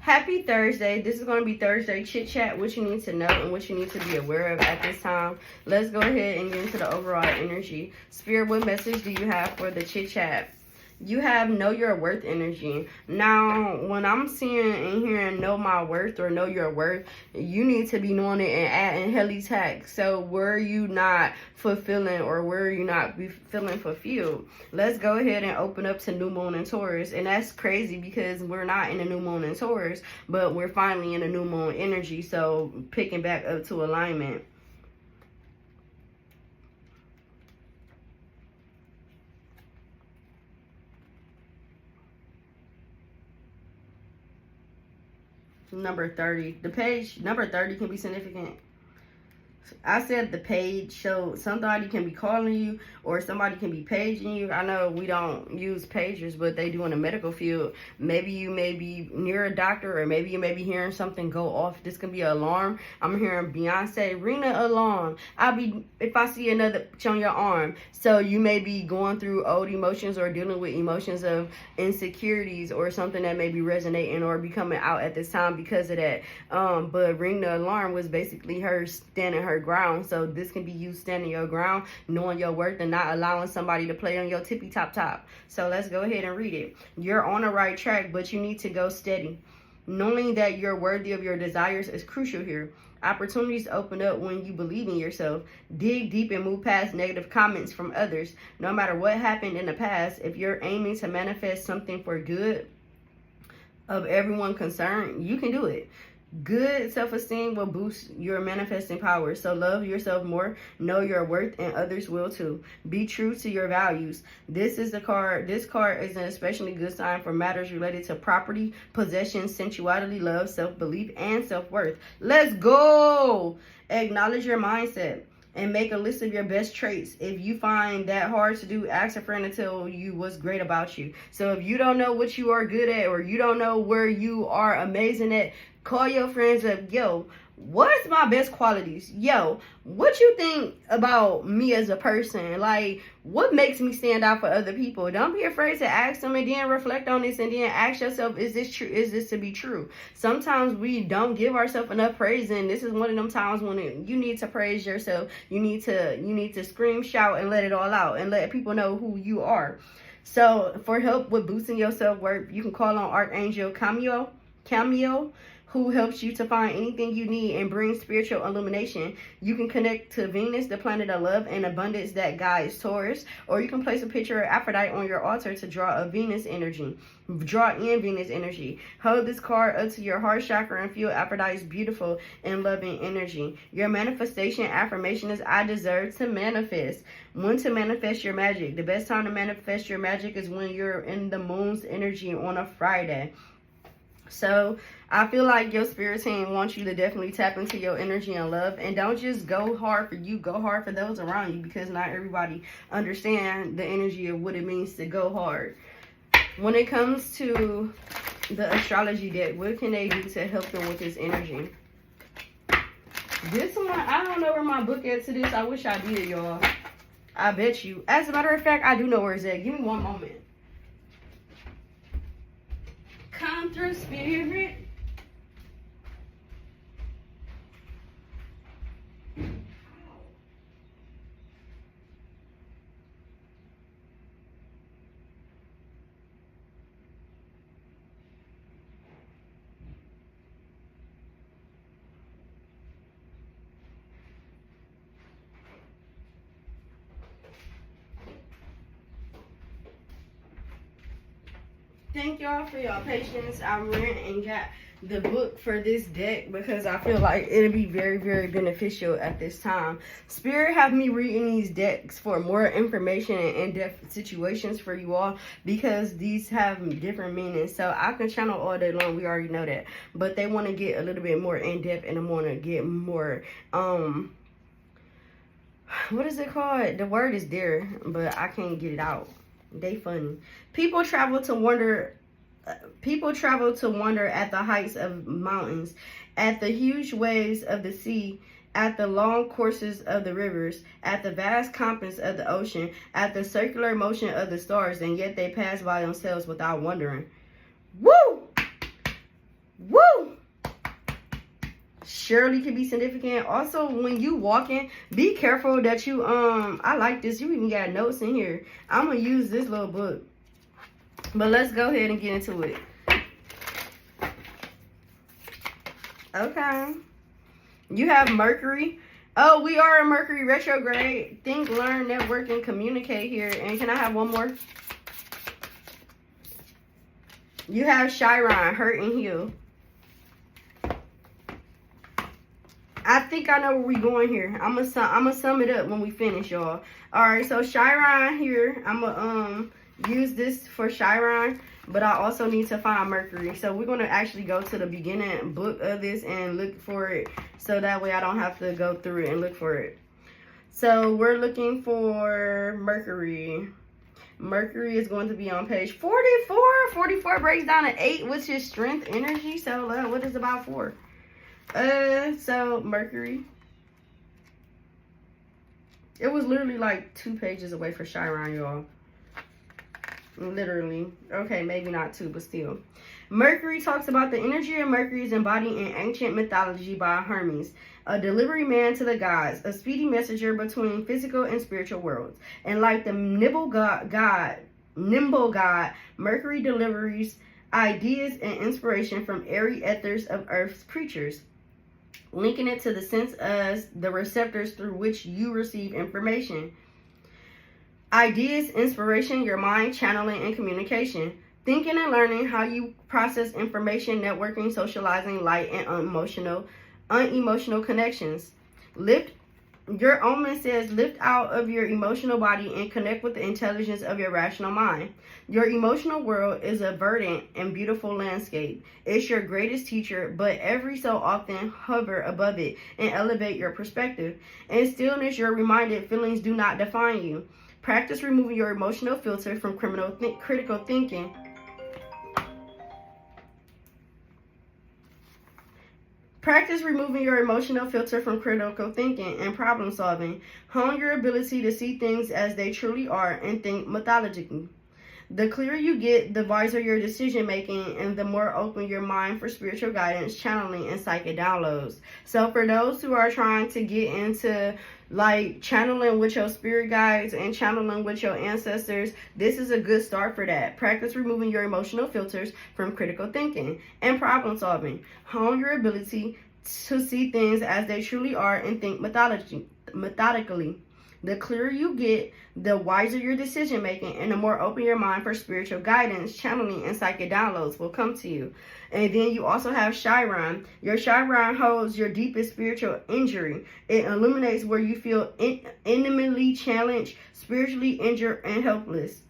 Happy Thursday. This is going to be Thursday Chit Chat, what you need to know and what you need to be aware of at this time. Let's go ahead and get into the overall energy. Spirit, what message do you have for the Chit Chat? You have know your worth energy. Now, when I'm seeing and hearing know my worth or know your worth, you need to be knowing it and adding heli tag. So were you not fulfilling or were you not be feeling fulfilled? Let's go ahead and open up to new moon and Taurus. And that's crazy because we're not in a new moon and Taurus, but we're finally in a new moon energy. So picking back up to alignment. Number 30. The page number 30 can be significant. I said the page showed somebody can be calling you or somebody can be paging you. I know we don't use pagers, but they do in the medical field. Maybe you may be near a doctor or maybe you may be hearing something go off. This can be an alarm. I'm hearing Beyonce, ring the alarm. If I see another pitch on your arm. So you may be going through old emotions or dealing with emotions of insecurities or something that may be resonating or becoming out at this time because of that. But ring the alarm was basically her standing her ground. So this can be you standing your ground, knowing your worth and not allowing somebody to play on your tippy top. So let's go ahead and read it. You're on the right track, but you need to go steady. Knowing that you're worthy of your desires is crucial here. Opportunities open up when you believe in yourself. Dig deep and move past negative comments from others. No matter what happened in the past, if you're aiming to manifest something for good of everyone concerned, you can do it. Good self-esteem will boost your manifesting power. So love yourself more, know your worth, and others will too. Be true to your values. This card is an especially good sign for matters related to property, possession, sensuality, love, self-belief, and self-worth. Let's go! Acknowledge your mindset and make a list of your best traits. If you find that hard to do, ask a friend to tell you what's great about you. So if you don't know what you are good at or you don't know where you are amazing at, call your friends up. Yo, what's my best qualities? Yo, what you think about me as a person? Like, what makes me stand out for other people? Don't be afraid to ask them and then reflect on this and then ask yourself, is this true? Is this to be true? Sometimes we don't give ourselves enough praise, and this is one of them times when you need to praise yourself. You need to scream, shout, and let it all out and let people know who you are. So for help with boosting your self-worth, you can call on Archangel Cameo, who helps you to find anything you need and brings spiritual illumination. You can connect to Venus, the planet of love and abundance that guides Taurus, or you can place a picture of Aphrodite on your altar to draw in Venus energy. Hold this card up to your heart chakra and feel Aphrodite's beautiful and loving energy. Your manifestation affirmation is, I deserve to manifest. When to manifest your magic. The best time to manifest your magic is when you're in the moon's energy on a Friday. So I feel like your spirit team wants you to definitely tap into your energy and love, and don't just go hard for you, go hard for those around you, because not everybody understand the energy of what it means to go hard. When it comes to the astrology deck, what can they do to help them with this energy? This one, I don't know where my book is to this. I wish I did, y'all. I bet you. As a matter of fact, I do know where it's at. Give me one moment. Come through, spirit. Thank y'all for your patience. I went and got the book for this deck because I feel like it'll be very, very beneficial at this time. Spirit have me reading these decks for more information and in-depth situations for you all, because these have different meanings. So I can channel all day long, we already know that, but they want to get a little bit more in-depth and I want to get more what is it called? The word is there, but I can't get it out. They funny. People travel to wonder at the heights of mountains, at the huge waves of the sea, at the long courses of the rivers, at the vast compass of the ocean, at the circular motion of the stars, and yet they pass by themselves without wondering. Woo! Woo! surely can be significant. Also, when you walking, be careful that you, I like this. You even got notes in here. I'm going to use this little book. But let's go ahead and get into it. Okay. You have Mercury. Oh, we are in Mercury retrograde. Think, learn, network, and communicate here. And can I have one more? You have Chiron, hurt and heal. I think I know where we're going here. I'm gonna sum it up when we finish, y'all. All right, so Chiron here. I'm gonna use this for Chiron, but I also need to find Mercury. So we're gonna actually go to the beginning book of this and look for it, so that way I don't have to go through it and look for it. So we're looking for Mercury. Mercury is going to be on page 44. 44 breaks down to 8, which is strength, energy. So what is about 4? So Mercury. It was literally like 2 pages away for Chiron, y'all. Literally. Okay, maybe not 2, but still. Mercury talks about the energy of Mercury is embodied in ancient mythology by Hermes, a delivery man to the gods, a speedy messenger between physical and spiritual worlds. And like the nimble god, Mercury delivers ideas and inspiration from airy ethers of Earth's creatures, linking it to the sense as the receptors through which you receive information. Ideas, inspiration, your mind, channeling, and communication. Thinking and learning how you process information, networking, socializing, light, and unemotional connections. Your omen says, lift out of your emotional body and connect with the intelligence of your rational mind. Your emotional world is a verdant and beautiful landscape. It's your greatest teacher, but every so often hover above it and elevate your perspective. In stillness, you're reminded feelings do not define you. Practice removing your emotional filter from critical thinking. Practice removing your emotional filter from critical thinking and problem solving. Hone your ability to see things as they truly are and think methodically. The clearer you get, the wiser your decision making, and the more open your mind for spiritual guidance, channeling, and psychic downloads. So for those who are trying to get into like channeling with your spirit guides and channeling with your ancestors, this is a good start for that. Practice removing your emotional filters from critical thinking and problem solving. Hone your ability to see things as they truly are and think methodically. The clearer you get, the wiser your decision making, and the more open your mind for spiritual guidance, channeling, and psychic downloads will come to you. And then you also have Chiron. Your Chiron holds your deepest spiritual injury. It illuminates where you feel intimately challenged, spiritually injured, and helpless.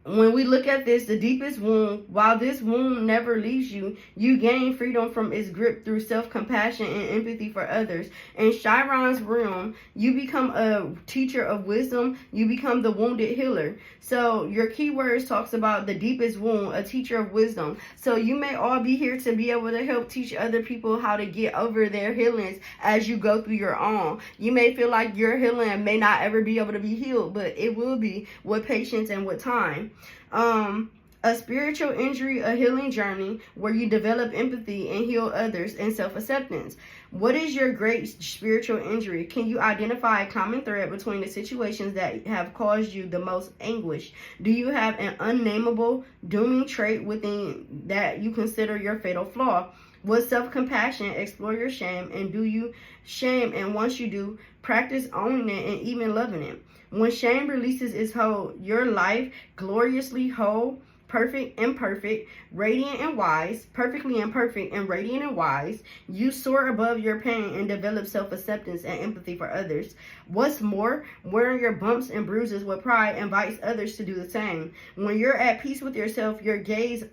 When we look at this, the deepest wound, while this wound never leaves you, you gain freedom from its grip through self-compassion and empathy for others. In Chiron's realm, you become a teacher of wisdom. You become the wounded healer. So your keywords talks about the deepest wound, a teacher of wisdom. So you may all be here to be able to help teach other people how to get over their healings as you go through your own. You may feel like your healing may not ever be able to be healed, but it will be with patience and with time. A spiritual injury, a healing journey where you develop empathy and heal others and self-acceptance. What is your great spiritual injury? Can you identify a common thread between the situations that have caused you the most anguish? Do you have an unnameable, dooming trait within that you consider your fatal flaw? With self-compassion, explore your shame, and do you shame, and once you do, practice owning it and even loving it. When shame releases its hold, your life gloriously whole, perfect and perfect, radiant and wise, perfectly imperfect and radiant and wise, you soar above your pain and develop self-acceptance and empathy for others. What's more, wearing your bumps and bruises with pride invites others to do the same. When you're at peace with yourself, your gaze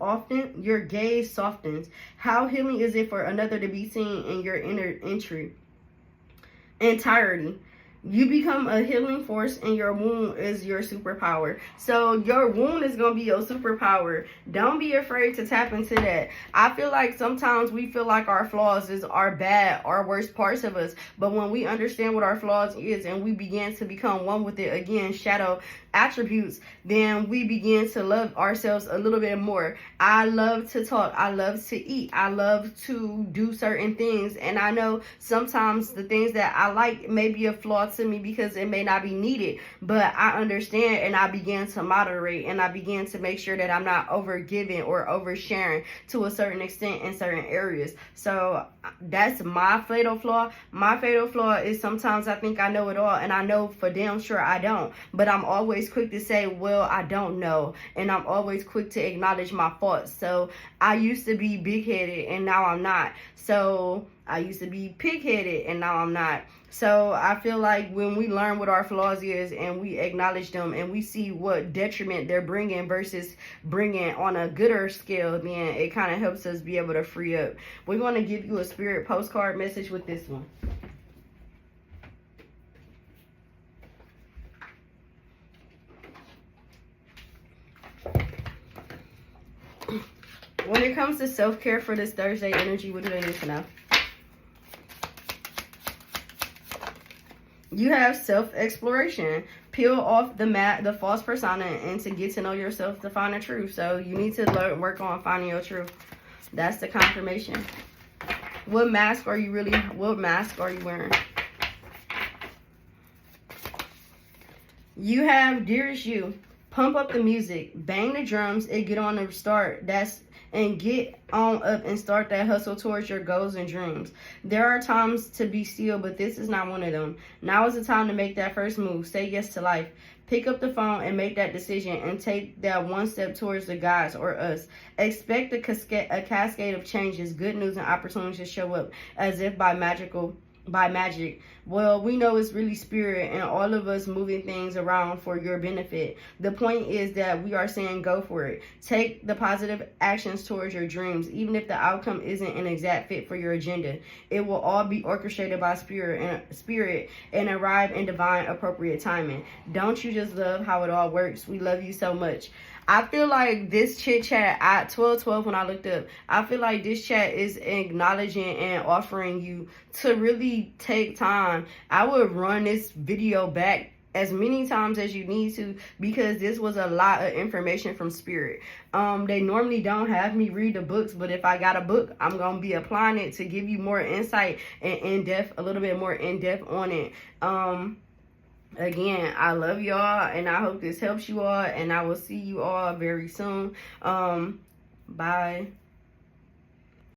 softens. How healing is it for another to be seen in your entirety? You become a healing force, and your wound is your superpower. So your wound is going to be your superpower. Don't be afraid to tap into that. I feel like sometimes we feel like our flaws is our bad, our worst parts of us. But when we understand what our flaws is and we begin to become one with it again, shadow attributes, then we begin to love ourselves a little bit more. I love to talk. I love to eat. I love to do certain things. And I know sometimes the things that I like may be a flaw to me because it may not be needed. But I understand, and I begin to moderate, and I begin to make sure that I'm not over giving or oversharing to a certain extent in certain areas. So that's my fatal flaw. My fatal flaw is sometimes I think I know it all, and I know for damn sure I don't. But I'm always quick to say, well, I don't know. And I'm always quick to acknowledge my faults. So I used to be big-headed, and now I'm not. So I used to be pig-headed, and now I'm not. So I feel like when we learn what our flaws is and we acknowledge them and we see what detriment they're bringing versus bringing on a gooder scale, then it kind of helps us be able to free up. We're going to give you a spirit postcard message with this one. When it comes to self-care for this Thursday energy, what do they need to know? You have self-exploration. Peel off the false persona and to get to know yourself to find the truth. So you need to work on finding your truth. That's the confirmation. What mask are you wearing? You have Dearest You. Pump up the music. Bang the drums and get on the start. And get on up and start that hustle towards your goals and dreams. There are times to be still, but this is not one of them. Now is the time to make that first move. Say yes to life. Pick up the phone and make that decision and take that one step towards the gods or us. Expect a cascade of changes, good news, and opportunities to show up as if by magic. Well, we know it's really spirit and all of us moving things around for your benefit. The point is that we are saying go for it. Take the positive actions towards your dreams, even if the outcome isn't an exact fit for your agenda. It will all be orchestrated by spirit and arrive in divine appropriate timing. Don't you just love how it all works? We love you so much. I feel like this chit chat at 12:12 when I looked up, I feel like this chat is acknowledging and offering you to really take time. I would run this video back as many times as you need to because this was a lot of information from spirit. They normally don't have me read the books, but if I got a book, I'm going to be applying it to give you more insight and in-depth, a little bit more in-depth on it. Again, I love y'all, and I hope this helps you all, and I will see you all very soon. Bye.